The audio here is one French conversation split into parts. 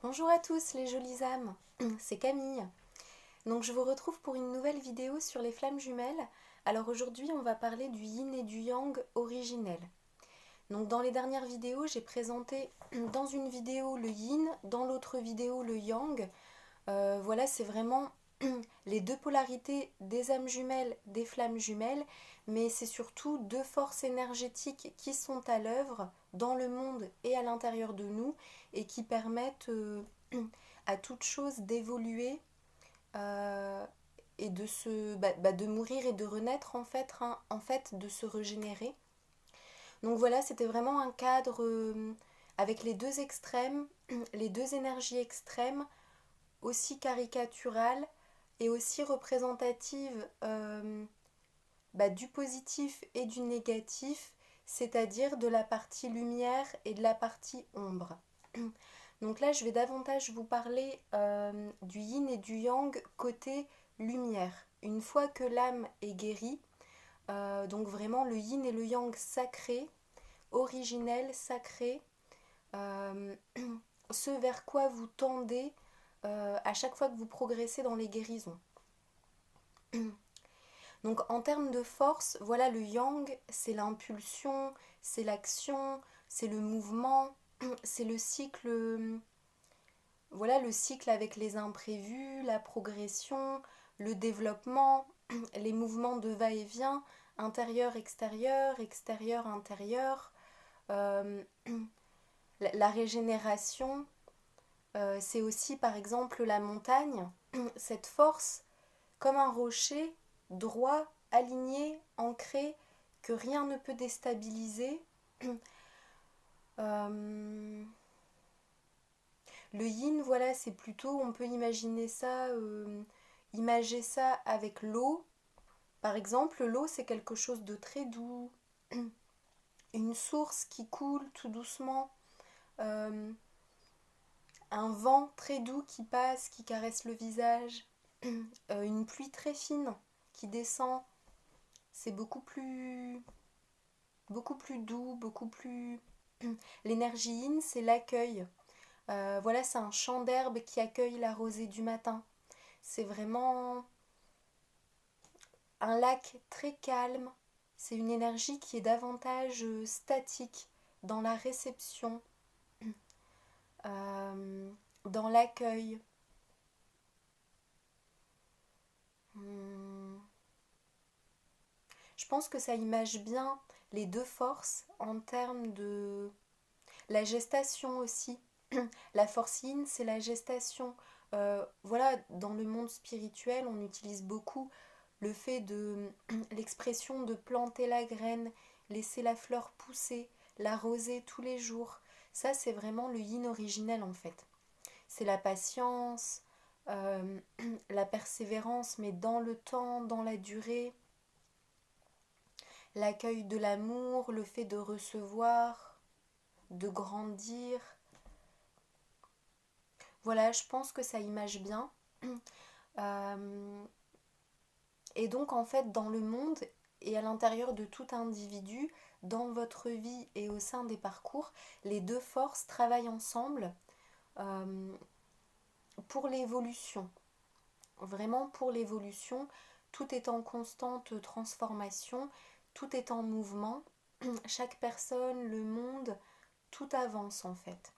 Bonjour à tous les jolies âmes, c'est Camille. Donc je vous retrouve pour une nouvelle vidéo sur les flammes jumelles. Alors aujourd'hui on va parler du yin et du yang originel. Donc dans les dernières vidéos j'ai présenté dans une vidéo le yin, dans l'autre vidéo le yang. Voilà, c'est vraiment les deux polarités des âmes jumelles, des flammes jumelles, mais c'est surtout deux forces énergétiques qui sont à l'œuvre dans le monde et à l'intérieur de nous et qui permettent à toute chose d'évoluer et de mourir et de renaître en fait de se régénérer. Donc voilà, c'était vraiment un cadre avec les deux extrêmes, les deux énergies extrêmes aussi caricaturale et aussi représentative du positif et du négatif, c'est-à-dire de la partie lumière et de la partie ombre. Donc là, je vais davantage vous parler du yin et du yang côté lumière. Une fois que l'âme est guérie, donc vraiment le yin et le yang sacré, originel, sacré, euh, ce vers quoi vous tendez à chaque fois que vous progressez dans les guérisons. Donc en termes de force, voilà, le yang, c'est l'impulsion, c'est l'action, c'est le mouvement, c'est le cycle, voilà, le cycle avec les imprévus, la progression, le développement, les mouvements de va-et-vient, intérieur-extérieur, extérieur-intérieur, euh, la régénération. C'est aussi par exemple la montagne, cette force comme un rocher droit, aligné, ancré, que rien ne peut déstabiliser. Euh, le yin, voilà, c'est plutôt, on peut imaginer ça, imager ça avec l'eau. Par exemple, l'eau, c'est quelque chose de très doux, une source qui coule tout doucement, euh, un vent très doux qui passe, qui caresse le visage, une pluie très fine qui descend. C'est beaucoup plus doux, beaucoup plus... L'énergie yin, c'est l'accueil. Voilà, c'est un champ d'herbe qui accueille la rosée du matin. C'est vraiment un lac très calme. C'est une énergie qui est davantage statique dans la réception, euh, dans l'accueil. Hmm. Je pense que ça image bien les deux forces en termes de la gestation aussi. La force yin, c'est la gestation. Voilà, dans le monde spirituel, on utilise beaucoup le fait de l'expression de planter la graine, laisser la fleur pousser, l'arroser tous les jours. Ça, c'est vraiment le yin originel en fait. C'est la patience, euh, la persévérance, mais dans le temps, dans la durée, l'accueil de l'amour, le fait de recevoir, de grandir. Voilà, je pense que ça image bien. Euh, et donc en fait dans le monde et à l'intérieur de tout individu, dans votre vie et au sein des parcours, les deux forces travaillent ensemble euh, pour l'évolution. Vraiment pour l'évolution, tout est en constante transformation, tout est en mouvement. Chaque personne, le monde, tout avance en fait.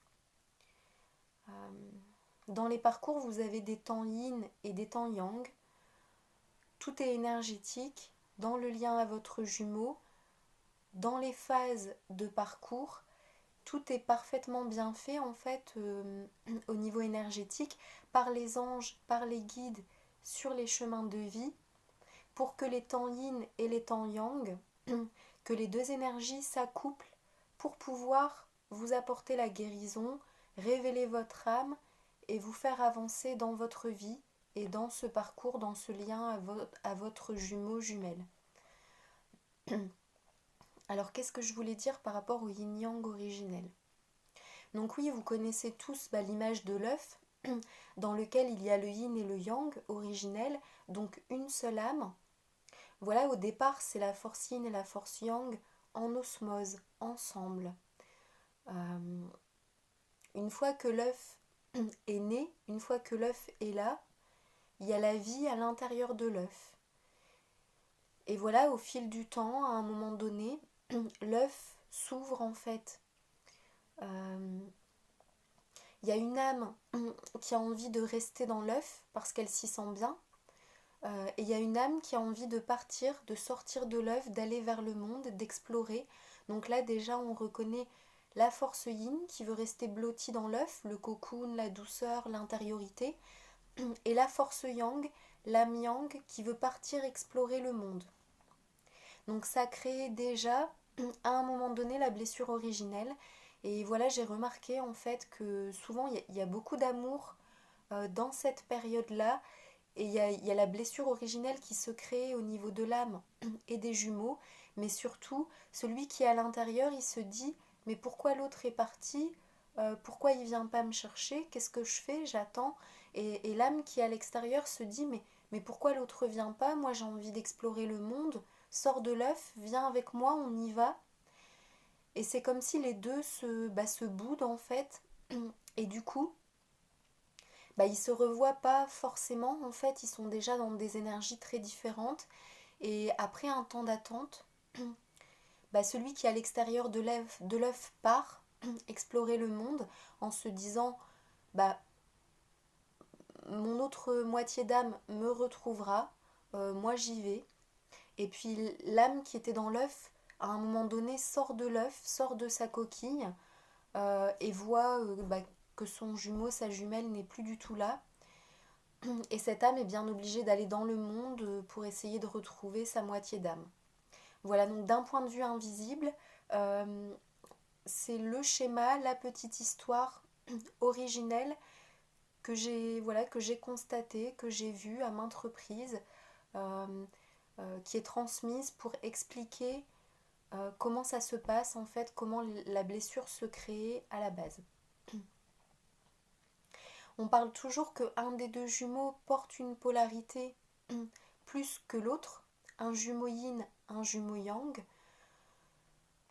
Dans les parcours, vous avez des temps yin et des temps yang. Tout est énergétique dans le lien à votre jumeau, dans les phases de parcours. Tout est parfaitement bien fait en fait au niveau énergétique par les anges, par les guides sur les chemins de vie pour que les temps yin et les temps yang, que les deux énergies s'accouplent pour pouvoir vous apporter la guérison, révéler votre âme et vous faire avancer dans votre vie et dans ce parcours, dans ce lien à votre jumeau jumelle. Alors qu'est-ce que je voulais dire par rapport au yin-yang originel? Donc oui, vous connaissez tous l'image de l'œuf dans lequel il y a le yin et le yang originel, donc une seule âme. Voilà, au départ, c'est la force yin et la force yang en osmose, ensemble. Une fois que l'œuf est né, une fois que l'œuf est là, il y a la vie à l'intérieur de l'œuf. Et voilà, au fil du temps, à un moment donné, l'œuf s'ouvre en fait. Euh, Il y a une âme qui a envie de rester dans l'œuf parce qu'elle s'y sent bien. Et il y a une âme qui a envie de partir, de sortir de l'œuf, d'aller vers le monde, d'explorer. Donc là déjà on reconnaît la force yin qui veut rester blottie dans l'œuf, le cocoon, la douceur, l'intériorité. Et la force yang, l'âme yang qui veut partir explorer le monde. Donc ça crée déjà à un moment donné la blessure originelle. Et voilà, j'ai remarqué en fait que souvent il y a beaucoup d'amour dans cette période-là. Et il y a la blessure originelle qui se crée au niveau de l'âme et des jumeaux. Mais surtout, celui qui est à l'intérieur, il se dit, mais pourquoi l'autre est parti? Pourquoi il vient pas me chercher? Qu'est-ce que je fais? J'attends. Et l'âme qui est à l'extérieur se dit, mais pourquoi l'autre vient pas? Moi j'ai envie d'explorer le monde. Sors de l'œuf, viens avec moi, on y va. Et c'est comme si les deux se boudent en fait. Et du coup, ils se revoient pas forcément. En fait, ils sont déjà dans des énergies très différentes. Et après un temps d'attente, celui qui est à l'extérieur de l'œuf part explorer le monde en se disant bah, mon autre moitié d'âme me retrouvera, moi j'y vais. Et puis l'âme qui était dans l'œuf, à un moment donné, sort de l'œuf, sort de sa coquille et voit que son jumeau, sa jumelle n'est plus du tout là. Et cette âme est bien obligée d'aller dans le monde pour essayer de retrouver sa moitié d'âme. Voilà, donc d'un point de vue invisible, euh, c'est le schéma, la petite histoire originelle que j'ai constatée, que j'ai vue à maintes reprises, euh, qui est transmise pour expliquer comment ça se passe en fait, comment la blessure se crée à la base. On parle toujours qu'un des deux jumeaux porte une polarité plus que l'autre, un jumeau yin, un jumeau yang.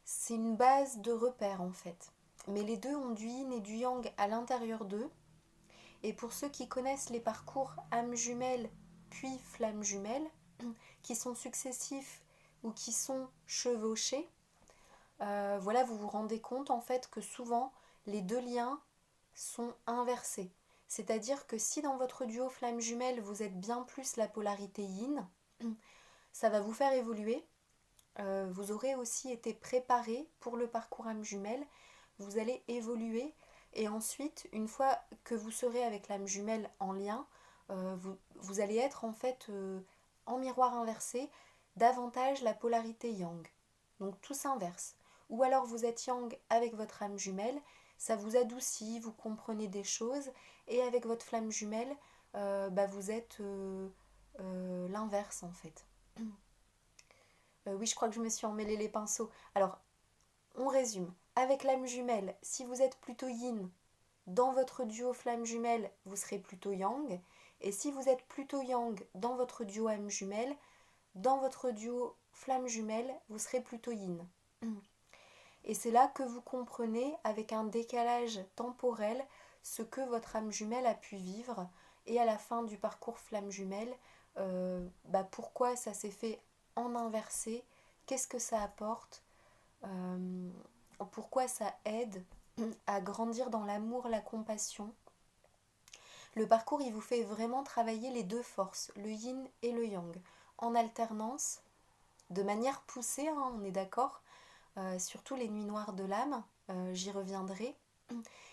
C'est une base de repère en fait. Mais les deux ont du yin et du yang à l'intérieur d'eux. Et pour ceux qui connaissent les parcours âme jumelle puis flamme jumelle, qui sont successifs ou qui sont chevauchés, voilà, vous vous rendez compte en fait que souvent les deux liens sont inversés. C'est-à-dire que si dans votre duo flamme jumelle vous êtes bien plus la polarité yin, ça va vous faire évoluer. Vous aurez aussi été préparé pour le parcours âme jumelle. Vous allez évoluer et ensuite, une fois que vous serez avec l'âme jumelle en lien, vous allez être en fait en miroir inversé, davantage la polarité yang. Donc tout s'inverse. Ou alors vous êtes yang avec votre âme jumelle, ça vous adoucit, vous comprenez des choses, et avec votre flamme jumelle, vous êtes l'inverse en fait. Oui, je crois que je me suis emmêlé les pinceaux. Alors, on résume. Avec l'âme jumelle, si vous êtes plutôt yin, dans votre duo flamme jumelle, vous serez plutôt yang. Et si vous êtes plutôt yang dans votre duo âme jumelle, dans votre duo flamme jumelle, vous serez plutôt yin. Et c'est là que vous comprenez, avec un décalage temporel, ce que votre âme jumelle a pu vivre. Et à la fin du parcours flamme jumelle, pourquoi ça s'est fait en inversé, qu'est-ce que ça apporte, pourquoi ça aide à grandir dans l'amour, la compassion. Le parcours, il vous fait vraiment travailler les deux forces, le yin et le yang, en alternance, de manière poussée, hein, on est d'accord, surtout les nuits noires de l'âme, j'y reviendrai.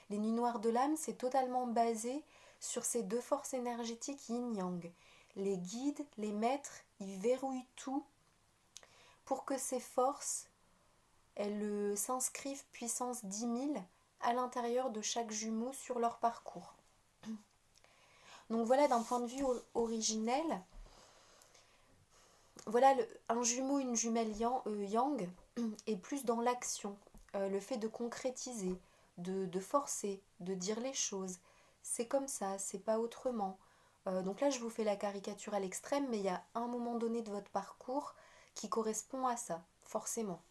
Les nuits noires de l'âme, c'est totalement basé sur ces deux forces énergétiques yin-yang. Les guides, les maîtres, ils verrouillent tout pour que ces forces, elles s'inscrivent puissance 10 000 à l'intérieur de chaque jumeau sur leur parcours. Donc voilà, d'un point de vue originel, voilà, un jumeau, une jumelle yang est plus dans l'action, le fait de concrétiser, de forcer, de dire les choses. C'est comme ça, c'est pas autrement. Donc là, je vous fais la caricature à l'extrême, mais il y a un moment donné de votre parcours qui correspond à ça, forcément.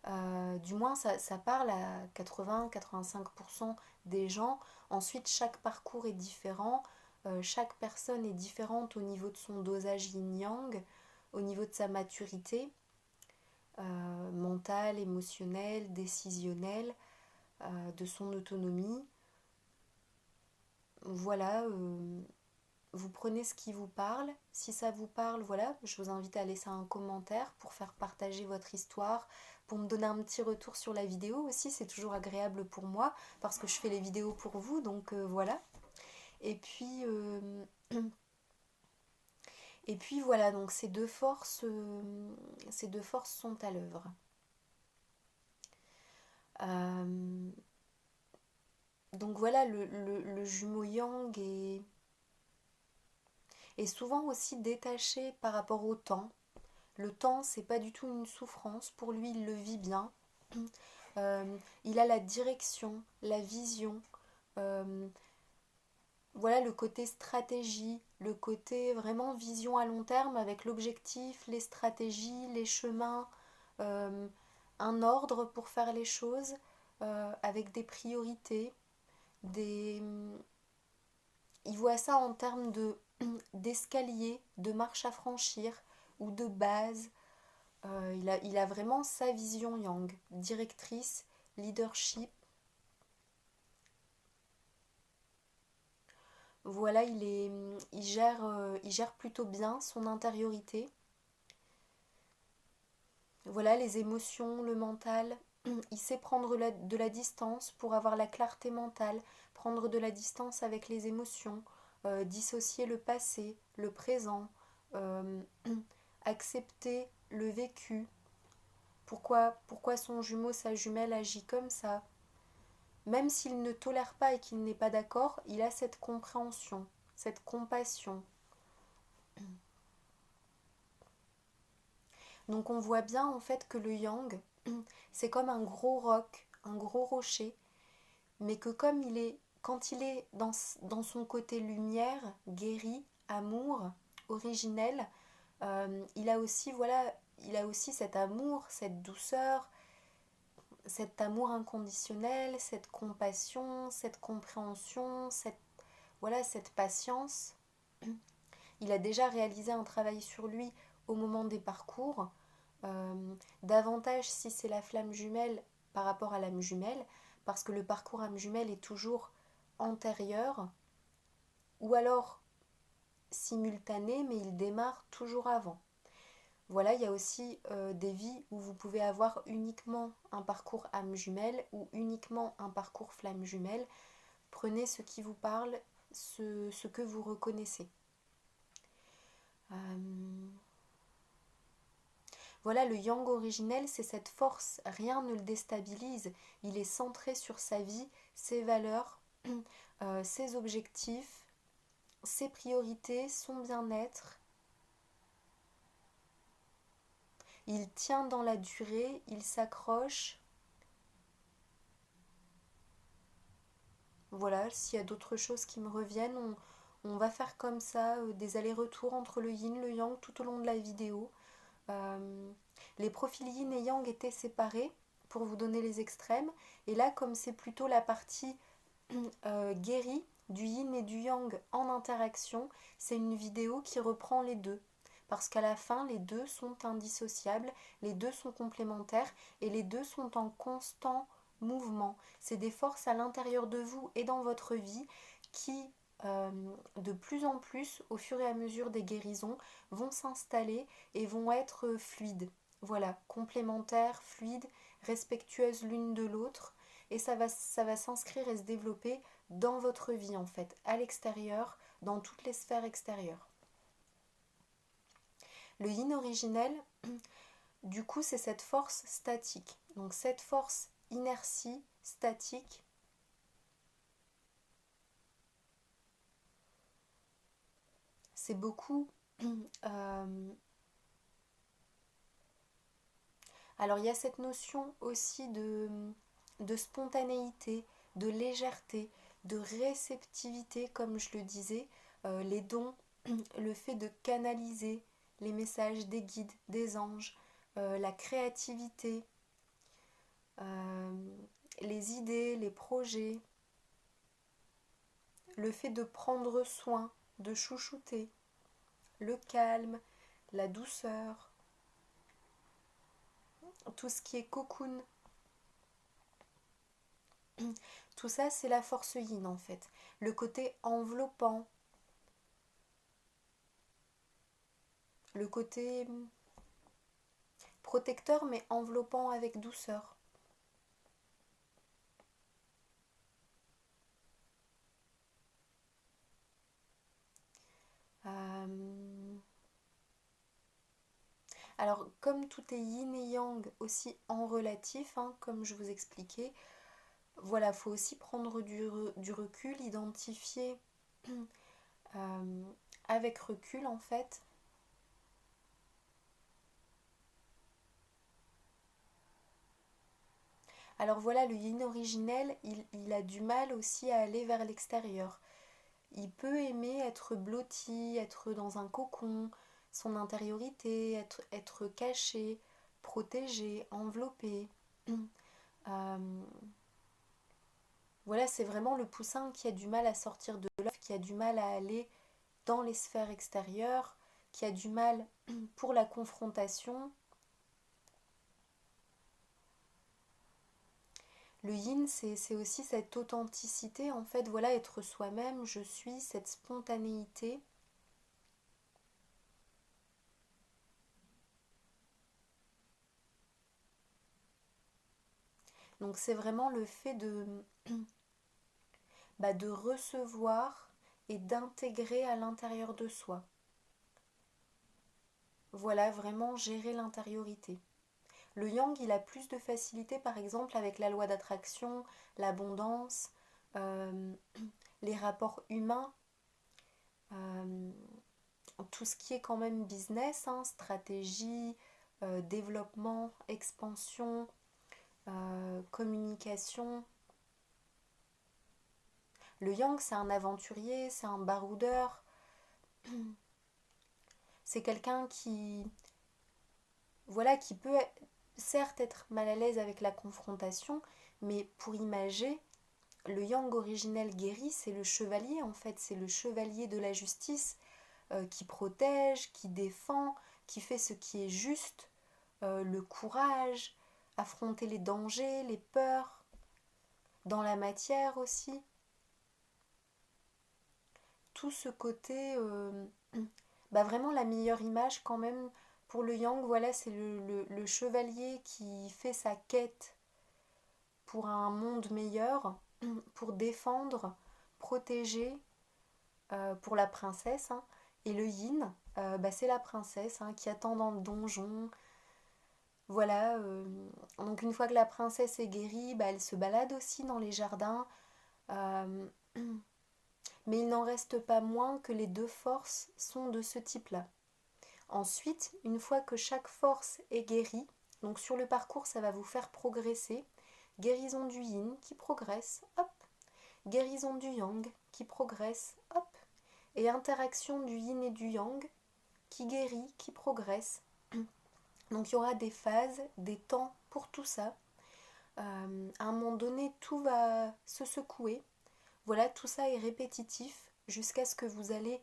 Du moins, ça parle à 80-85% des gens. Ensuite, chaque parcours est différent. Chaque personne est différente au niveau de son dosage yin-yang, au niveau de sa maturité mentale, émotionnelle, décisionnelle, de son autonomie. Voilà, vous prenez ce qui vous parle. Si ça vous parle, voilà, je vous invite à laisser un commentaire pour faire partager votre histoire, pour me donner un petit retour sur la vidéo aussi. C'est toujours agréable pour moi parce que je fais les vidéos pour vous, donc voilà. Et puis, et puis voilà, donc ces deux forces sont à l'œuvre. Donc voilà, le jumeau yang est souvent aussi détaché par rapport au temps. Le temps, c'est pas du tout une souffrance. Pour lui, il le vit bien. Il a la direction, la vision. euh, voilà le côté stratégie, le côté vraiment vision à long terme avec l'objectif, les stratégies, les chemins, euh, un ordre pour faire les choses, avec des priorités, des... Il voit ça en termes d'escalier, de marche à franchir ou de base. Il a vraiment sa vision Yang, directrice, leadership. Voilà, il gère plutôt bien son intériorité. Voilà, les émotions, le mental. Il sait prendre de la distance pour avoir la clarté mentale, prendre de la distance avec les émotions, dissocier le passé, le présent, euh, accepter le vécu. Pourquoi son jumeau, sa jumelle agit comme ça. Même s'il ne tolère pas et qu'il n'est pas d'accord, il a cette compréhension, cette compassion. Donc on voit bien en fait que le yang, c'est comme un gros roc, un gros rocher, mais que comme quand il est dans son côté lumière, guéri, amour, originel, il a aussi cet amour, cette douceur, cet amour inconditionnel, cette compassion, cette compréhension, cette patience. Il a déjà réalisé un travail sur lui au moment des parcours, davantage si c'est la flamme jumelle par rapport à l'âme jumelle, parce que le parcours âme jumelle est toujours antérieur, ou alors simultané, mais il démarre toujours avant. Voilà, il y a aussi des vies où vous pouvez avoir uniquement un parcours âme jumelle ou uniquement un parcours flamme jumelle. Prenez ce qui vous parle, ce que vous reconnaissez. Voilà, le yang originel, c'est cette force, rien ne le déstabilise, il est centré sur sa vie, ses valeurs, ses objectifs, ses priorités, son bien-être. Il tient dans la durée, il s'accroche. Voilà, s'il y a d'autres choses qui me reviennent, on va faire comme ça, des allers-retours entre le yin et le yang tout au long de la vidéo. Les profils yin et yang étaient séparés pour vous donner les extrêmes. Et là, comme c'est plutôt la partie guérie du yin et du yang en interaction, c'est une vidéo qui reprend les deux. Parce qu'à la fin, les deux sont indissociables, les deux sont complémentaires et les deux sont en constant mouvement. C'est des forces à l'intérieur de vous et dans votre vie qui, de plus en plus, au fur et à mesure des guérisons, vont s'installer et vont être fluides. Voilà, complémentaires, fluides, respectueuses l'une de l'autre. Et ça va s'inscrire et se développer dans votre vie en fait, à l'extérieur, dans toutes les sphères extérieures. Le yin originel, du coup, c'est cette force statique. Donc cette force inertie, statique, c'est beaucoup... Alors il y a cette notion aussi de spontanéité, de légèreté, de réceptivité, comme je le disais, les dons, le fait de canaliser les messages des guides, des anges, la créativité, les idées, les projets, le fait de prendre soin, de chouchouter, le calme, la douceur, tout ce qui est cocoon. Tout ça, c'est la force yin en fait. Le côté enveloppant, le côté protecteur mais enveloppant avec douceur. Alors, comme tout est yin et yang aussi en relatif, hein, comme je vous expliquais, voilà, faut aussi prendre du recul, identifier avec recul en fait. Alors voilà, le yin originel, il a du mal aussi à aller vers l'extérieur. Il peut aimer être blotti, être dans un cocon, son intériorité, être caché, protégé, enveloppé. Euh, voilà, c'est vraiment le poussin qui a du mal à sortir de l'œuf, qui a du mal à aller dans les sphères extérieures, qui a du mal pour la confrontation. Le yin, c'est aussi cette authenticité, en fait, voilà, être soi-même, je suis, cette spontanéité. Donc c'est vraiment le fait de recevoir et d'intégrer à l'intérieur de soi. Voilà, vraiment gérer l'intériorité. Le yang, il a plus de facilité, par exemple, avec la loi d'attraction, l'abondance, euh, les rapports humains, euh, tout ce qui est quand même business, hein, stratégie, développement, expansion, communication. Le yang, c'est un aventurier, c'est un baroudeur, c'est quelqu'un voilà, qui peut certes être mal à l'aise avec la confrontation, mais pour imager, le yang originel guéri, c'est le chevalier en fait, c'est le chevalier de la justice qui protège, qui défend, qui fait ce qui est juste, le courage, affronter les dangers, les peurs, dans la matière aussi. Tout ce côté, vraiment la meilleure image quand même pour le yang, voilà, c'est le chevalier qui fait sa quête pour un monde meilleur, pour défendre, protéger, pour la princesse, hein. Et le yin, c'est la princesse hein, qui attend dans le donjon. Voilà, donc une fois que la princesse est guérie, elle se balade aussi dans les jardins. Euh, mais il n'en reste pas moins que les deux forces sont de ce type-là. Ensuite, une fois que chaque force est guérie, donc sur le parcours, ça va vous faire progresser. Guérison du yin qui progresse, hop. Guérison du yang qui progresse, hop. Et interaction du yin et du yang qui guérit, qui progresse. Donc il y aura des phases, des temps pour tout ça. À un moment donné, tout va se secouer. Voilà, tout ça est répétitif jusqu'à ce que vous allez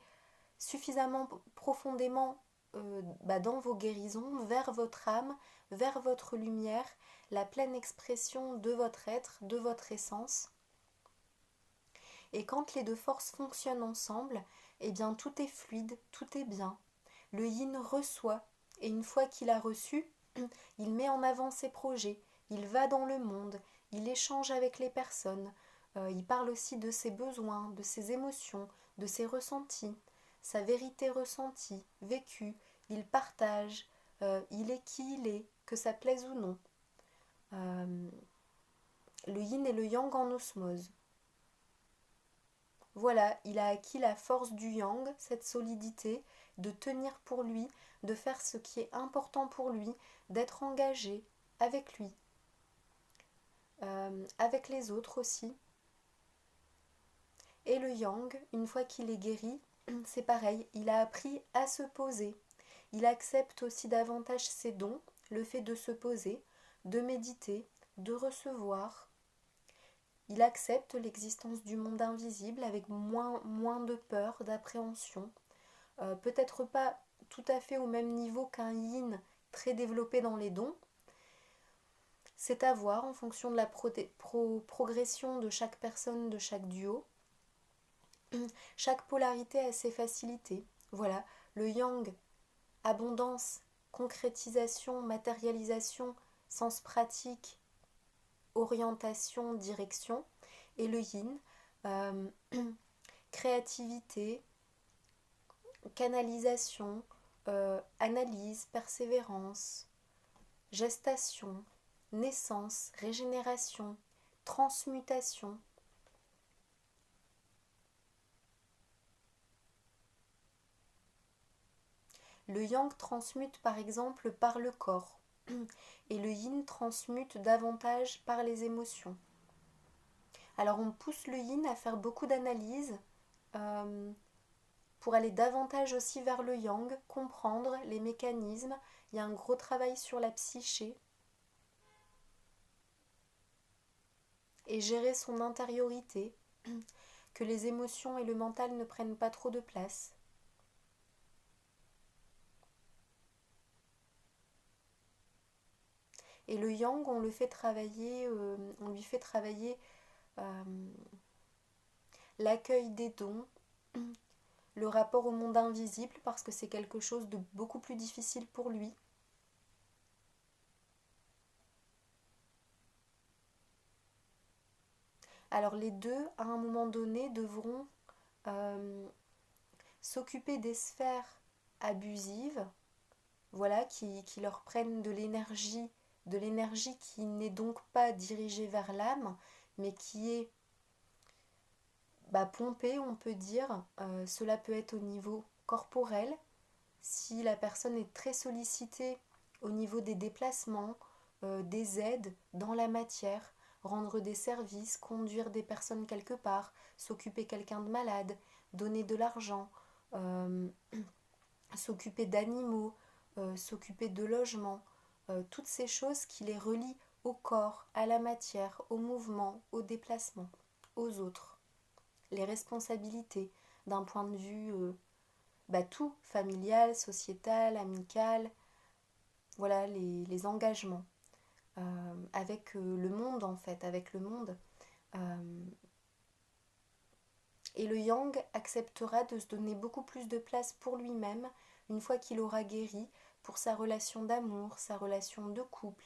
suffisamment profondément dans vos guérisons, vers votre âme, vers votre lumière, la pleine expression de votre être, de votre essence. Et quand les deux forces fonctionnent ensemble, eh bien tout est fluide, tout est bien. Le yin reçoit, et une fois qu'il a reçu, il met en avant ses projets, il va dans le monde, il échange avec les personnes, il parle aussi de ses besoins, de ses émotions, de ses ressentis, sa vérité ressentie, vécue, il partage, il est qui il est, que ça plaise ou non. Le yin et le yang en osmose. Voilà, il a acquis la force du yang, cette solidité, de tenir pour lui, de faire ce qui est important pour lui, d'être engagé avec lui, avec les autres aussi. Et le yang, une fois qu'il est guéri, c'est pareil, il a appris à se poser. Il accepte aussi davantage ses dons, le fait de se poser, de méditer, de recevoir. Il accepte l'existence du monde invisible avec moins de peur, d'appréhension. Peut-être pas tout à fait au même niveau qu'un yin très développé dans les dons. C'est à voir en fonction de la progression de chaque personne, de chaque duo. Chaque polarité a ses facilités. Voilà, le yang, abondance, concrétisation, matérialisation, sens pratique, orientation, direction. Et le yin, euh, créativité, canalisation, analyse, persévérance, gestation, naissance, régénération, transmutation. Le yang transmute par exemple par le corps et le yin transmute davantage par les émotions. Alors on pousse le yin à faire beaucoup d'analyses pour aller davantage aussi vers le yang, comprendre les mécanismes. Il y a un gros travail sur la psyché et gérer son intériorité, que les émotions et le mental ne prennent pas trop de place. Et le yang, on le fait travailler, on lui fait travailler l'accueil des dons, le rapport au monde invisible, parce que c'est quelque chose de beaucoup plus difficile pour lui. Alors les deux, à un moment donné, devront s'occuper des sphères abusives, voilà, qui leur prennent de l'énergie qui n'est donc pas dirigée vers l'âme, mais qui est pompée, on peut dire. Cela peut être au niveau corporel, si la personne est très sollicitée au niveau des déplacements, des aides dans la matière, rendre des services, conduire des personnes quelque part, s'occuper quelqu'un de malade, donner de l'argent, s'occuper d'animaux, s'occuper de logements, toutes ces choses qui les relient au corps, à la matière, au mouvement, au déplacement, aux autres. Les responsabilités d'un point de vue tout, familial, sociétal, amical, voilà les engagements avec le monde en fait, avec le monde. Et le yang acceptera de se donner beaucoup plus de place pour lui-même une fois qu'il aura guéri, pour sa relation d'amour, sa relation de couple,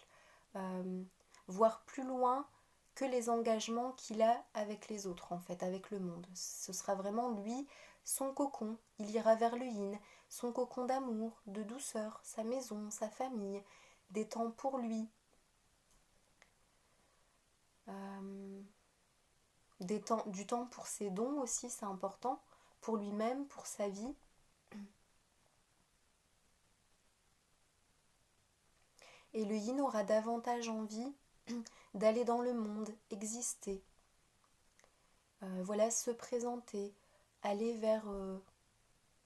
voir plus loin que les engagements qu'il a avec les autres, en fait, avec le monde. Ce sera vraiment lui, son cocon. Il ira vers le yin, son cocon d'amour, de douceur, sa maison, sa famille, des temps pour lui. Du temps pour ses dons aussi, c'est important, pour lui-même, pour sa vie. Et le yin aura davantage envie d'aller dans le monde, exister, voilà, se présenter, aller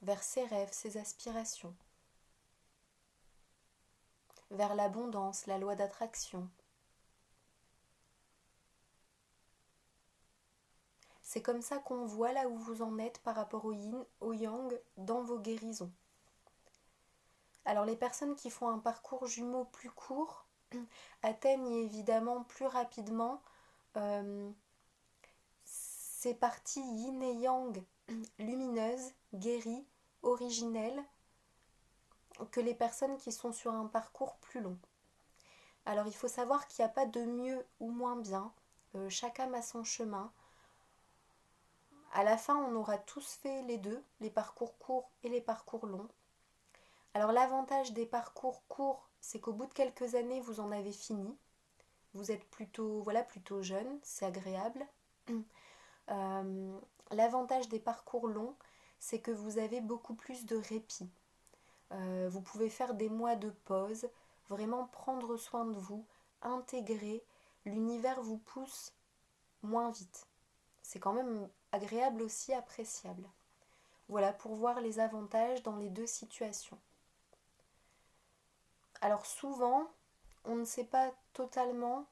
vers ses rêves, ses aspirations, vers l'abondance, la loi d'attraction. C'est comme ça qu'on voit là où vous en êtes par rapport au yin, au yang, dans vos guérisons. Alors les personnes qui font un parcours jumeau plus court atteignent évidemment plus rapidement ces parties yin et yang lumineuses, guéries, originelles, que les personnes qui sont sur un parcours plus long. Alors il faut savoir qu'il n'y a pas de mieux ou moins bien, chaque âme a son chemin. À la fin, on aura tous fait les deux, les parcours courts et les parcours longs. Alors l'avantage des parcours courts, c'est qu'au bout de quelques années, vous en avez fini. Vous êtes plutôt jeune, c'est agréable. L'avantage des parcours longs, c'est que vous avez beaucoup plus de répit. Vous pouvez faire des mois de pause, vraiment prendre soin de vous, intégrer. L'univers vous pousse moins vite. C'est quand même agréable aussi, appréciable. Voilà pour voir les avantages dans les deux situations. Alors souvent, on ne sait pas totalement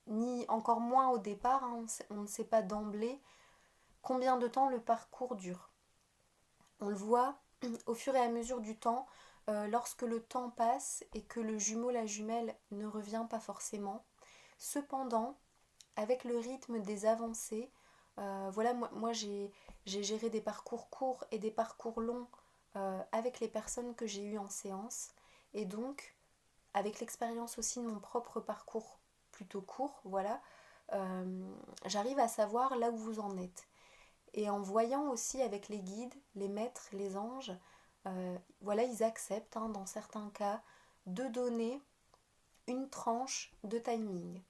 ni encore moins au départ, hein, on ne sait pas d'emblée combien de temps le parcours dure. On le voit au fur et à mesure du temps, lorsque le temps passe et que le jumeau, la jumelle ne revient pas forcément. Cependant, avec le rythme des avancées, voilà, moi j'ai géré des parcours courts et des parcours longs avec les personnes que j'ai eues en séance. Et donc, avec l'expérience aussi de mon propre parcours plutôt court, voilà, j'arrive à savoir là où vous en êtes. Et en voyant aussi avec les guides, les maîtres, les anges, voilà, ils acceptent, hein, dans certains cas, de donner une tranche de timing.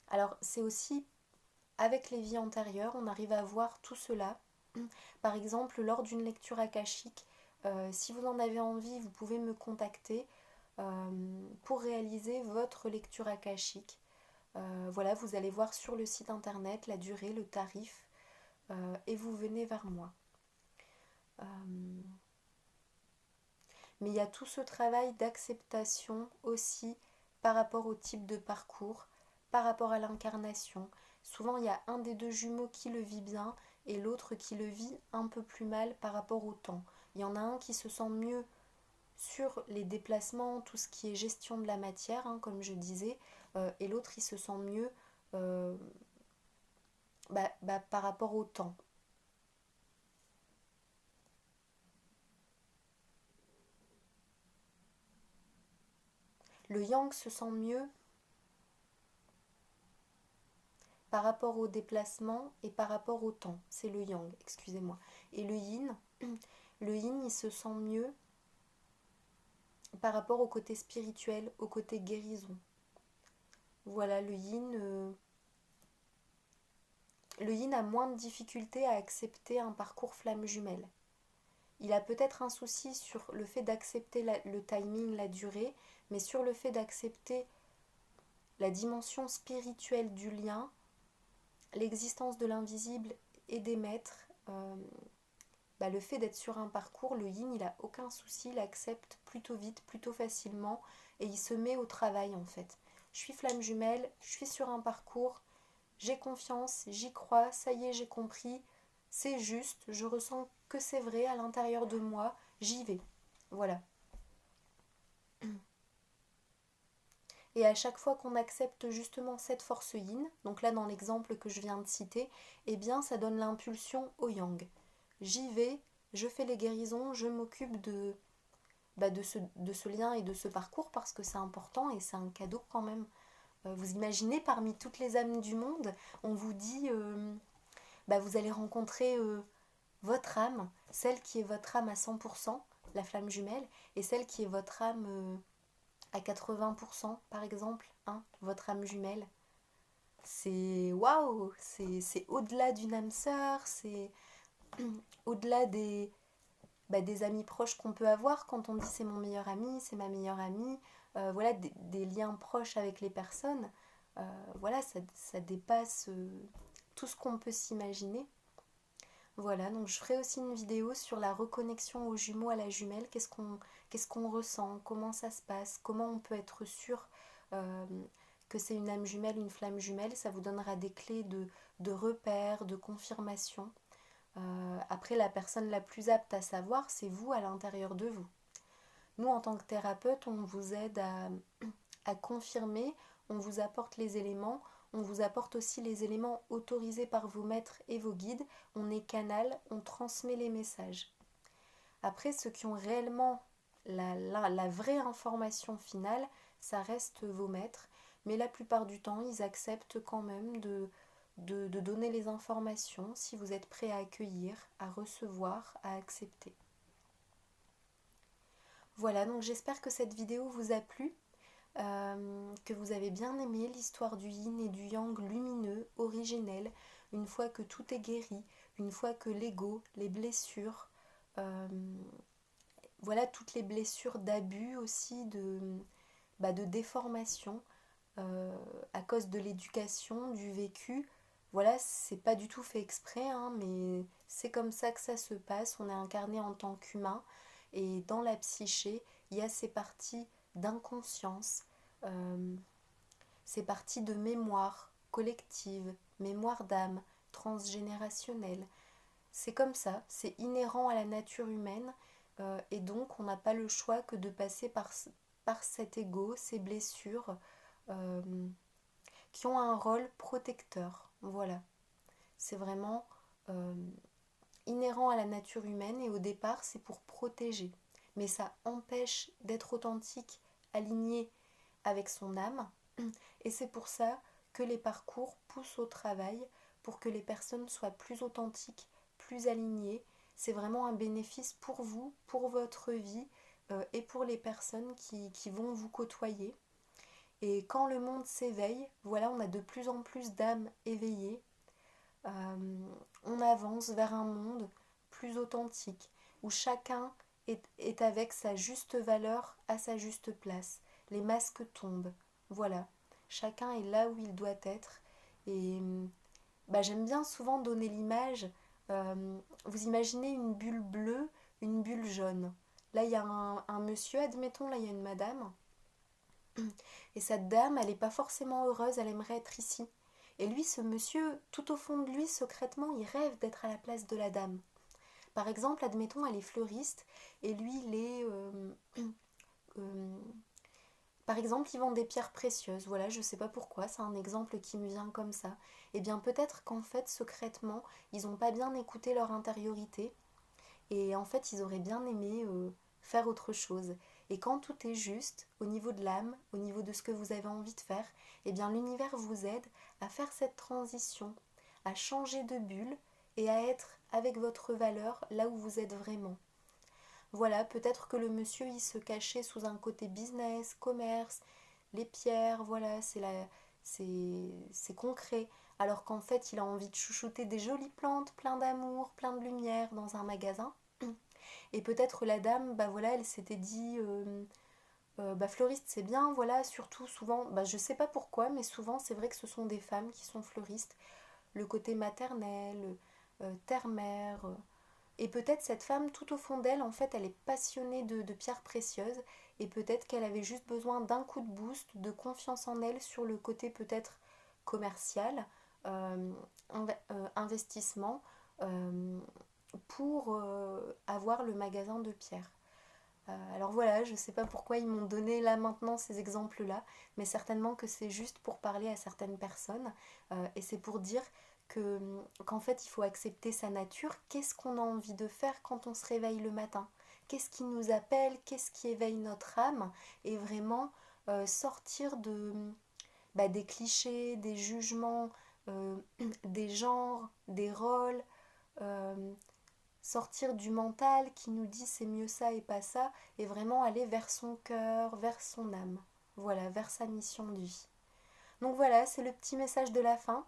Alors c'est aussi avec les vies antérieures, on arrive à voir tout cela. Par exemple, lors d'une lecture akashique, si vous en avez envie, vous pouvez me contacter pour réaliser votre lecture akashique. Voilà, vous allez voir sur le site internet la durée, le tarif, et vous venez vers moi. Mais il y a tout ce travail d'acceptation aussi par rapport au type de parcours, par rapport à l'incarnation. Souvent, il y a un des deux jumeaux qui le vit bien et l'autre qui le vit un peu plus mal par rapport au temps. Il y en a un qui se sent mieux sur les déplacements, tout ce qui est gestion de la matière, hein, comme je disais, et l'autre, il se sent mieux euh, par rapport au temps. Le yang se sent mieux par rapport au déplacement et par rapport au temps. C'est le yang, excusez-moi. Et le yin, il se sent mieux par rapport au côté spirituel, au côté guérison. Voilà, le yin a moins de difficulté à accepter un parcours flamme jumelle. Il a peut-être un souci sur le fait d'accepter le timing, la durée, mais sur le fait d'accepter la dimension spirituelle du lien, l'existence de l'invisible et des maîtres, le fait d'être sur un parcours, le yin, il n'a aucun souci, il accepte plutôt vite, plutôt facilement, et il se met au travail en fait. Je suis flamme jumelle, je suis sur un parcours, j'ai confiance, j'y crois, ça y est, j'ai compris, c'est juste, je ressens que c'est vrai à l'intérieur de moi, j'y vais. Voilà. Et à chaque fois qu'on accepte justement cette force yin, donc là dans l'exemple que je viens de citer, eh bien ça donne l'impulsion au yang. J'y vais, je fais les guérisons, je m'occupe de ce lien et de ce parcours parce que c'est important et c'est un cadeau quand même. Vous imaginez, parmi toutes les âmes du monde, on vous dit, vous allez rencontrer votre âme, celle qui est votre âme à 100%, la flamme jumelle, et celle qui est votre âme à 80%, par exemple, hein, votre âme jumelle. C'est waouh, c'est au-delà d'une âme sœur, c'est au-delà des amis proches qu'on peut avoir quand on dit c'est mon meilleur ami, c'est ma meilleure amie, voilà, des liens proches avec les personnes. Voilà, ça dépasse tout ce qu'on peut s'imaginer. Voilà, donc je ferai aussi une vidéo sur la reconnexion aux jumeaux, à la jumelle, qu'est-ce qu'on ressent, comment ça se passe, comment on peut être sûr euh, que c'est une âme jumelle, une flamme jumelle, ça vous donnera des clés de repères, de confirmation. Après, la personne la plus apte à savoir, c'est vous à l'intérieur de vous. Nous, en tant que thérapeute, on vous aide à confirmer, on vous apporte les éléments, on vous apporte aussi les éléments autorisés par vos maîtres et vos guides, on est canal, on transmet les messages. Après, ceux qui ont réellement la vraie information finale, ça reste vos maîtres, mais la plupart du temps, ils acceptent quand même de donner les informations si vous êtes prêt à accueillir, à recevoir, à accepter. Voilà, donc j'espère que cette vidéo vous a plu, que vous avez bien aimé l'histoire du yin et du yang lumineux, originel, une fois que tout est guéri, une fois que l'ego, les blessures, voilà toutes les blessures d'abus aussi, de déformation à cause de l'éducation, du vécu. Voilà, c'est pas du tout fait exprès, hein, mais c'est comme ça que ça se passe. On est incarné en tant qu'humain et dans la psyché, il y a ces parties d'inconscience, c'est parti de mémoire collective, mémoire d'âme, transgénérationnelle. C'est comme ça, c'est inhérent à la nature humaine et donc on n'a pas le choix que de passer par cet ego, ces blessures euh, qui ont un rôle protecteur. Voilà, c'est vraiment euh, inhérent à la nature humaine et au départ c'est pour protéger. Mais ça empêche d'être authentique, aligné avec son âme. Et c'est pour ça que les parcours poussent au travail pour que les personnes soient plus authentiques, plus alignées. C'est vraiment un bénéfice pour vous, pour votre vie et pour les personnes qui vont vous côtoyer. Et quand le monde s'éveille, voilà, on a de plus en plus d'âmes éveillées. On avance vers un monde plus authentique, où chacun est avec sa juste valeur à sa juste place. Les masques tombent. Voilà, chacun est là où il doit être. Et j'aime bien souvent donner l'image. Vous imaginez une bulle bleue, une bulle jaune. Là, il y a un monsieur, admettons, là, il y a une madame. Et cette dame, elle n'est pas forcément heureuse, elle aimerait être ici. Et lui, ce monsieur, tout au fond de lui, secrètement, il rêve d'être à la place de la dame. Par exemple, admettons, elle est fleuriste et lui, il est... euh, par exemple, il vend des pierres précieuses. Voilà, je ne sais pas pourquoi, c'est un exemple qui me vient comme ça. Eh bien, peut-être qu'en fait, secrètement, ils n'ont pas bien écouté leur intériorité et en fait, ils auraient bien aimé faire autre chose. Et quand tout est juste, au niveau de l'âme, au niveau de ce que vous avez envie de faire, eh bien l'univers vous aide à faire cette transition, à changer de bulle et à être avec votre valeur là où vous êtes vraiment. Voilà, peut-être que le monsieur il se cachait sous un côté business, commerce, les pierres, voilà, c'est concret. Alors qu'en fait, il a envie de chouchouter des jolies plantes, plein d'amour, plein de lumière dans un magasin. Et peut-être la dame, voilà, elle s'était dit, fleuriste c'est bien, voilà, surtout souvent, je sais pas pourquoi, mais souvent c'est vrai que ce sont des femmes qui sont fleuristes. Le côté maternel, terre-mère. Et peut-être cette femme, tout au fond d'elle, en fait, elle est passionnée de pierres précieuses. Et peut-être qu'elle avait juste besoin d'un coup de boost, de confiance en elle sur le côté peut-être commercial, euh, investissement, euh, pour avoir le magasin de pierres. Alors voilà, je ne sais pas pourquoi ils m'ont donné là maintenant ces exemples-là, mais certainement que c'est juste pour parler à certaines personnes et c'est pour dire qu'en fait il faut accepter sa nature. Qu'est-ce qu'on a envie de faire quand on se réveille le matin? Qu'est-ce qui nous appelle? Qu'est-ce qui éveille notre âme? Et vraiment sortir des clichés, des jugements, euh, des genres, des rôles. euh, Sortir du mental qui nous dit c'est mieux ça et pas ça, et vraiment aller vers son cœur, vers son âme. Voilà, vers sa mission de vie. Donc voilà, c'est le petit message de la fin.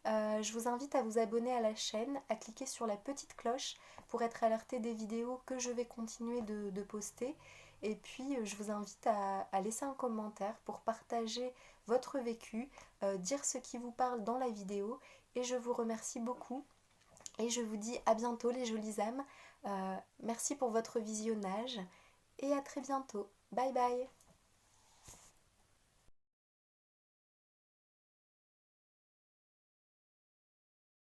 Je vous invite à vous abonner à la chaîne, à cliquer sur la petite cloche pour être alerté des vidéos que je vais continuer de poster. Et puis, je vous invite à laisser un commentaire pour partager votre vécu, dire ce qui vous parle dans la vidéo. Et je vous remercie beaucoup. Et je vous dis à bientôt les jolies âmes. Merci pour votre visionnage et à très bientôt. Bye bye.